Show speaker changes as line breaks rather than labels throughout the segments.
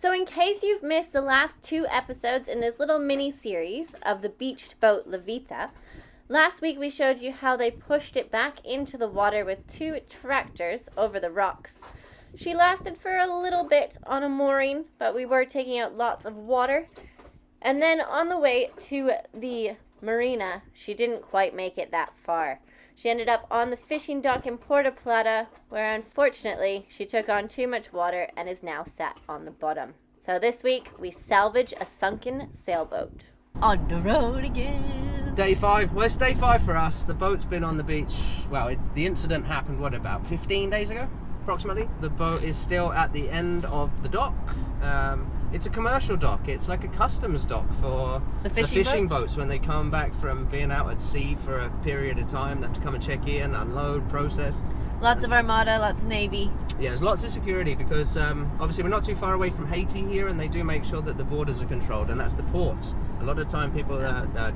So in case you've missed the last 2 episodes in this little mini-series of the beached boat Vita, last week we showed you how they pushed it back into the water with 2 tractors over the rocks. She lasted for a little bit on a mooring, but we were taking out lots of water. And then on the way to the marina, she didn't quite make it that far. She ended up on the fishing dock in Puerto Plata, where unfortunately she took on too much water and is now sat on the bottom. So this week we salvage a sunken sailboat. On the road again.
Day 5. Well, it's day 5 for us. The boat's been on the beach. Well, the incident happened, what, about 15 days ago, approximately? The boat is still at the end of the dock. It's a commercial dock. It's like a customs dock for the fishing boats when they come back from being out at sea for a period of time. They have to come and check in, unload, process.
Lots of Armada, lots of Navy. Yeah,
there's lots of security because obviously we're not too far away from Haiti here, and they do make sure that the borders are controlled, and that's the ports. A lot of time people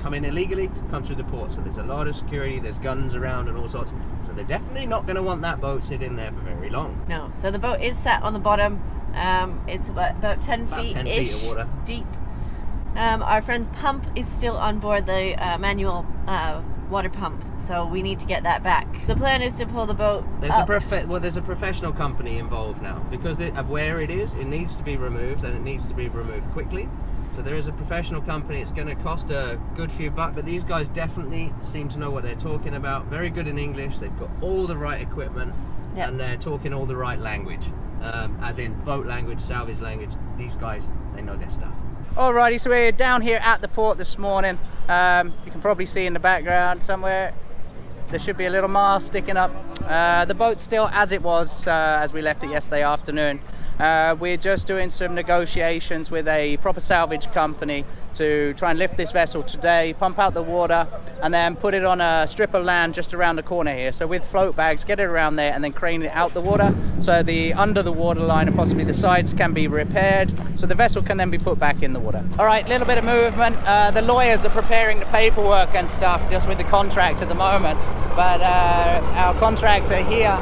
come in illegally, come through the port, so there's a lot of security, there's guns around and all sorts. So they're definitely not going to want that boat sitting there for very long.
No, so the boat is sat on the bottom. It's about 10 feet
of water
deep. Our friend's pump is still on board, the manual water pump, so we need to get that back. The plan is to pull the boat up.
There's a professional company involved now because of where it is. It needs to be removed, and it needs to be removed quickly. So there is a professional company. It's going to cost a good few bucks, but these guys definitely seem to know what they're talking about. Very good in English. They've got all the right equipment, and they're talking all the right language. As in boat language, salvage language. These guys, they know their stuff.
Alrighty, so we're down here at the port this morning. You can probably see in the background somewhere there should be a little mast sticking up. The boat's still as it was as we left it yesterday afternoon. We're just doing some negotiations with a proper salvage company to try and lift this vessel today, pump out the water, and then put it on a strip of land just around the corner here. So with float bags, get it around there and then crane it out the water so the under the water line and possibly the sides can be repaired so the vessel can then be put back in the water. All right, little bit of movement. The lawyers are preparing the paperwork and stuff just with the contract at the moment, but our contractor here,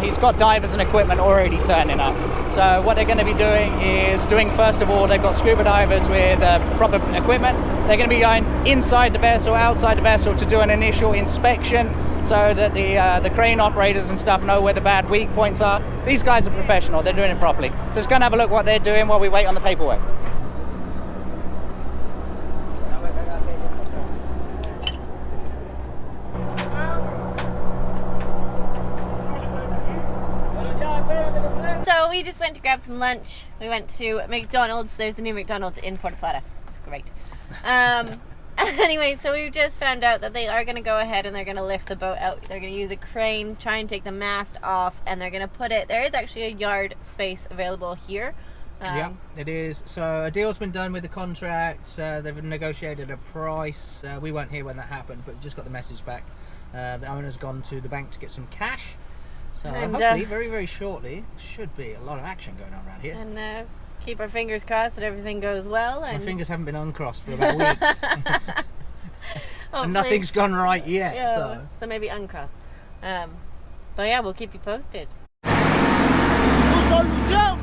he's got divers and equipment already turning up. So what they're going to be doing is first of all, they've got scuba divers with proper equipment. They're going to be going inside the vessel, outside the vessel to do an initial inspection so that the crane operators and stuff know where the bad weak points are. These guys are professional, they're doing it properly. So just going to have a look what they're doing while we wait on the paperwork.
So we just went to grab some lunch. We went to McDonald's. There's a new McDonald's in Puerto Plata. It's great. Anyway, so we just found out that they are going to go ahead and they're going to lift the boat out. They're going to use a crane, try and take the mast off, and they're going to put it, there is actually a yard space available here.
Yeah, it is. So a deal's been done with the contracts. They've negotiated a price. We weren't here when that happened, but we just got the message back. The owner's gone to the bank to get some cash. So hopefully very, very shortly, should be a lot of action going on around here.
And keep our fingers crossed that everything goes well. And
my fingers haven't been uncrossed for about a week. And nothing's gone right yet.
Yeah, so maybe uncrossed. But yeah, we'll keep you posted.
Tu solución.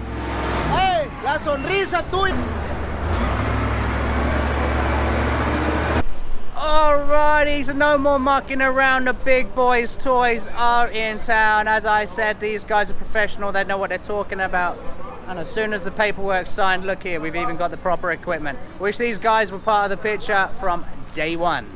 Hey, la sonrisa tuya.
Alrighty, so no more mucking around. The big boys' toys are in town. As I said, these guys are professional. They know what they're talking about. And as soon as the paperwork's signed, look here, we've even got the proper equipment. Wish these guys were part of the picture from day one.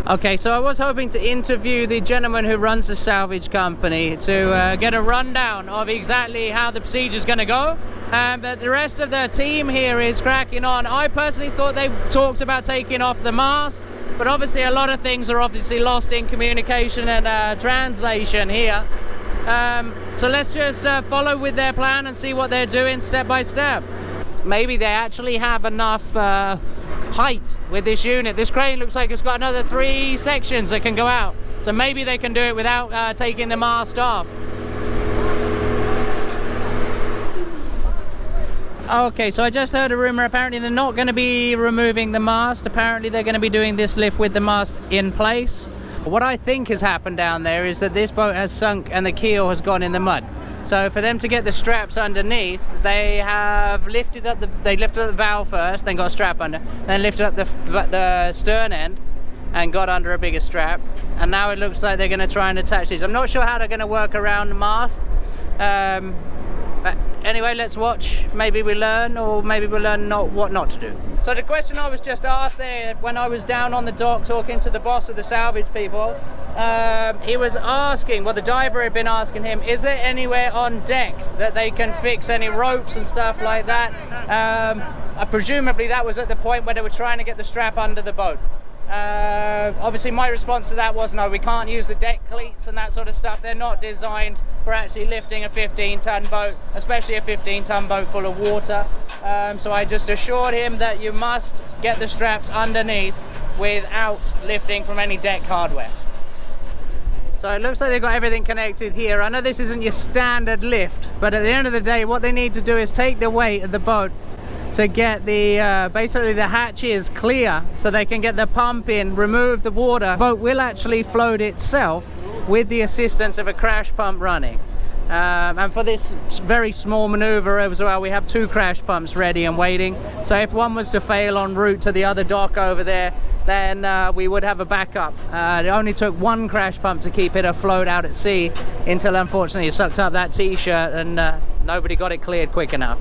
Okay, so I was hoping to interview the gentleman who runs the salvage company to get a rundown of exactly how the procedure is going to go. But the rest of the team here is cracking on. I personally thought they talked about taking off the mast, but obviously a lot of things are obviously lost in communication and translation here. So let's just follow with their plan and see what they're doing step by step. Maybe they actually have enough height with this unit. This crane looks like it's got another 3 sections that can go out. So So maybe they can do it without taking the mast off. Okay, so I just heard a rumor. Apparently they're not going to be removing the mast. Apparently they're going to be doing this lift with the mast in place. What I think has happened down there is that this boat has sunk and the keel has gone in the mud. So for them to get the straps underneath, they have lifted up the bow first, then got a strap under, then lifted up the stern end and got under a bigger strap. And now it looks like they're going to try and attach these. I'm not sure how they're going to work around the mast. But anyway, let's watch. Maybe we learn, or maybe we'll learn what not to do. So the question I was just asked there when I was down on the dock talking to the boss of the salvage people, he was asking, well, the diver had been asking him, is there anywhere on deck that they can fix any ropes and stuff like that? Presumably that was at the point where they were trying to get the strap under the boat. Obviously my response to that was, no, we can't use the deck cleats and that sort of stuff. They're not designed for actually lifting a 15-ton boat, especially a 15-ton boat full of water. So I just assured him that you must get the straps underneath without lifting from any deck hardware. So it looks like they've got everything connected here. I know this isn't your standard lift, but at the end of the day what they need to do is take the weight of the boat to get the basically the hatches clear so they can get the pump in, remove the water. The boat will actually float itself with the assistance of a crash pump running. And for this very small maneuver as well, we have 2 crash pumps ready and waiting. So if one was to fail en route to the other dock over there, then we would have a backup. It only took 1 crash pump to keep it afloat out at sea until unfortunately it sucked up that t-shirt and nobody got it cleared quick enough.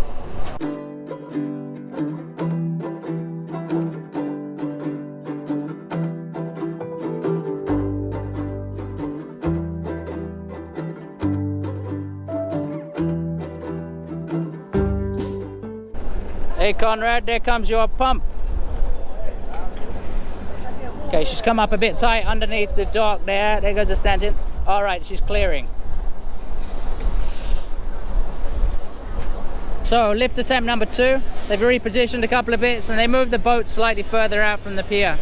Hey Conrad, there comes your pump. Okay, she's come up a bit tight underneath the dock there. There goes the stanchion. All right, she's clearing. So lift attempt number 2. They've repositioned a couple of bits and they moved the boat slightly further out from the pier.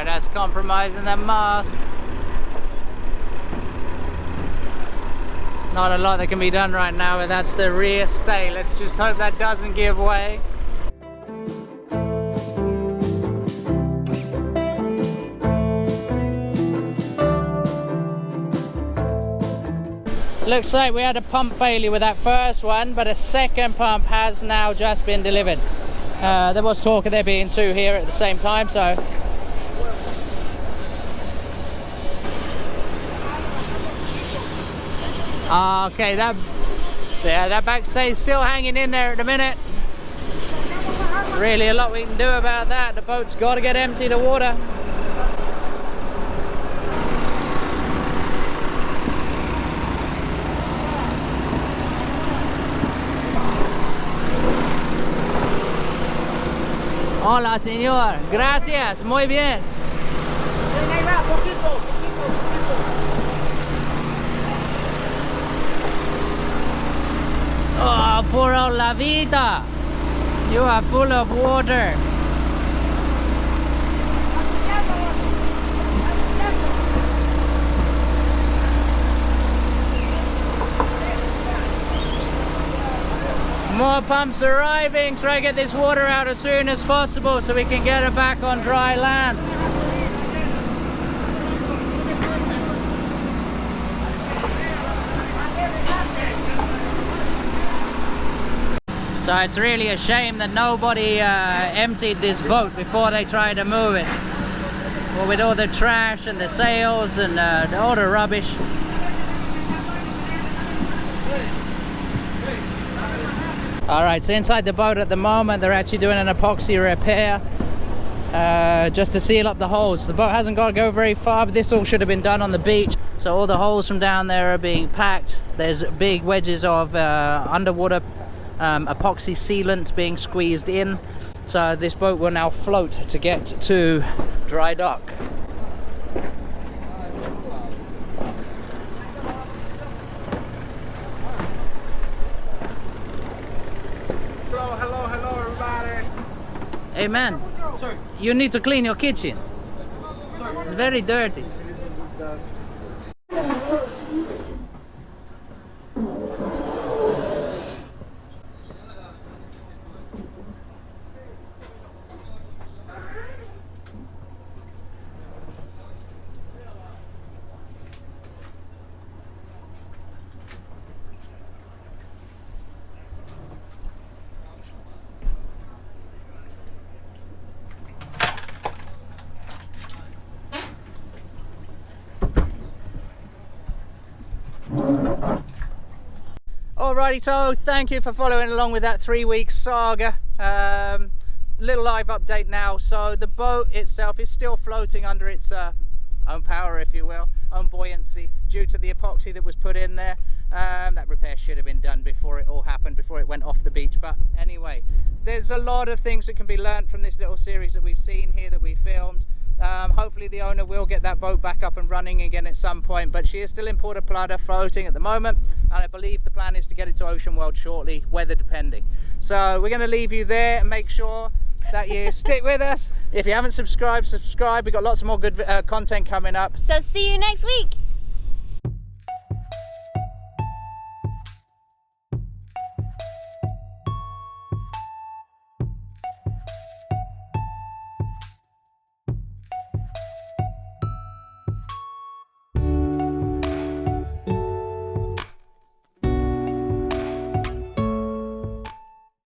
That's compromising that mast. Not a lot that can be done right now, but that's the rear stay. Let's just hope that doesn't give way. Looks like we had a pump failure with that first one, but a second pump has now just been delivered. There was talk of there being 2 here at the same time, so okay, that back stay's still hanging in there at the minute. Really a lot we can do about that. The boat's got to get emptied of water. Hola, señor. Gracias. Muy bien.
Ahí va, poquito.
Oh, poor old La Vita. You are full of water. More pumps arriving. Try to get this water out as soon as possible so we can get it back on dry land. So it's really a shame that nobody emptied this boat before they tried to move it. Well, with all the trash and the sails and all the rubbish. All right, so inside the boat at the moment, they're actually doing an epoxy repair just to seal up the holes. The boat hasn't got to go very far, but this all should have been done on the beach. So all the holes from down there are being packed. There's big wedges of underwater epoxy sealant being squeezed in. So this boat will now float to get to dry dock.
Hello, everybody.
Hey man,
Sorry.
you need to clean your kitchen.
Sorry.
It's very dirty. Alrighty, so thank you for following along with that 3-week saga. Little live update now. So the boat itself is still floating under its own power, if you will, own buoyancy, due to the epoxy that was put in there. That repair should have been done before it all happened, before it went off the beach. But anyway, there's a lot of things that can be learned from this little series that we've seen here, that we filmed. Hopefully the owner will get that boat back up and running again at some point, but she is still in Puerto Plata floating at the moment, and I believe the plan is to get it to Ocean World shortly, weather depending. So we're going to leave you there and make sure that you stick with us. If you haven't subscribed, subscribe. We've got lots of more good content coming up.
So see you next week.